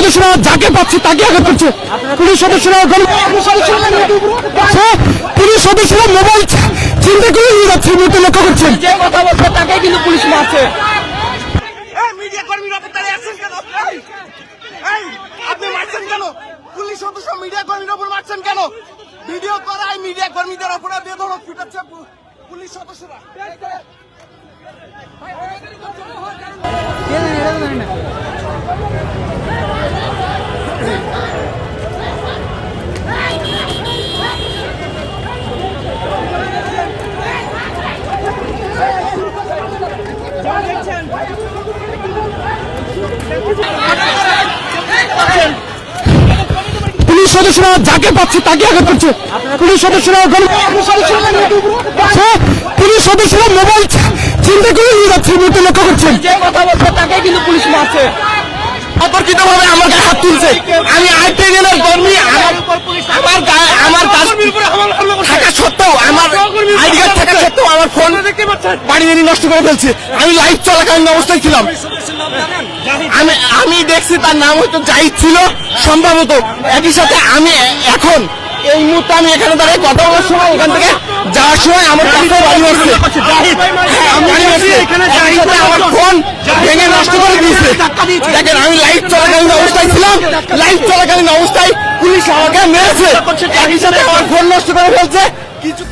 সদস্যরা যাকে পাচ্ছে তাকে আঘাত করছে। পুলিশ সদস্যরা মোবাইল চিন্তা করে নিয়ে যাচ্ছে, মুহূর্তে লক্ষ্য করছেন। যে কথা বলছে তাকে কিন্তু পুলিশ মারছে। মিডিয়া কর্মীর উপর দাঁড়িয়ে আছেন কেন? আপনি মারছেন কেন? পুলিশ সদস্য মিডিয়া কর্মীর উপর মারছেন কেন? ভিডিও করায় মিডিয়া কর্মীদের উপর বেধড়ক পিটাচ্ছে পুলিশ সদস্যরা। পুলিশ সদস্যরা যাকে পাচ্ছে তাকে আঘাত করছে। পুলিশ সদস্যরা মোবাইল চিন্তা করে নিয়ে যাচ্ছে, মুহূর্তে লক্ষ্য করছেন। যে কথা বলছে তাকে কিন্তু পুলিশ মারছে। অতর্কিত ভাবে আমার গায়ে হাত তুলছে। আমি আইপিএলের কর্মী, আমার কাজ থাকা সত্ত্বেও, আমার আইডি কার্ড থাকা সত্ত্বেও আমার ফোন বাড়ি বাড়ি নষ্ট করে ফেলছে। আমি লাইভ চলাকালীন অবস্থায় ছিলাম। আমি দেখছি তার নাম হয়তো জাহিদ ছিল সম্ভবত। একই সাথে আমি এখন এই মুহূর্তে আমি এখানে দাঁড়িয়ে কথা বলার সময় এখান থেকে যাওয়ার সময় আমার কাছে বাড়ি আসছে, আমার ফোন ভেঙে নষ্ট করে দিয়েছে। দেখেন আমি লাইভ চলাকালীন অবস্থায় ছিলাম, লাইভ চলাকালীন অবস্থায় পুলিশ আমাকে মেরেছে, একই সাথে আমার ফোন নষ্ট করে ফেলছে। কিছু